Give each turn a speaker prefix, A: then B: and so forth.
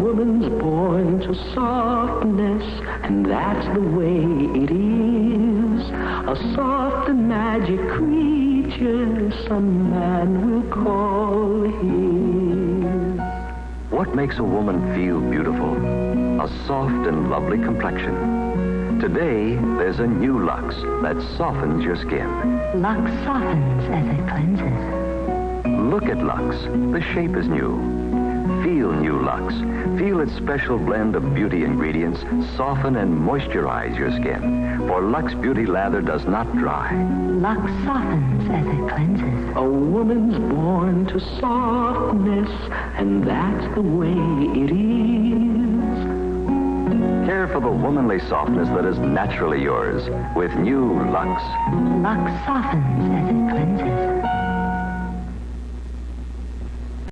A: woman's born to softness, and that's the way it is. A soft and magic creature some man will call his.
B: What makes a woman feel beautiful? A soft and lovely complexion. Today, there's a new Lux that softens your skin.
C: Lux softens as it cleanses.
B: Look at Lux. The shape is new. Feel new Lux. Feel its special blend of beauty ingredients soften and moisturize your skin. For Lux Beauty Lather does not dry.
C: Lux softens as it cleanses.
A: A woman's born to softness, and that's the way it is.
B: Care for the womanly softness that is naturally yours with new Lux.
C: Lux softens as it cleanses.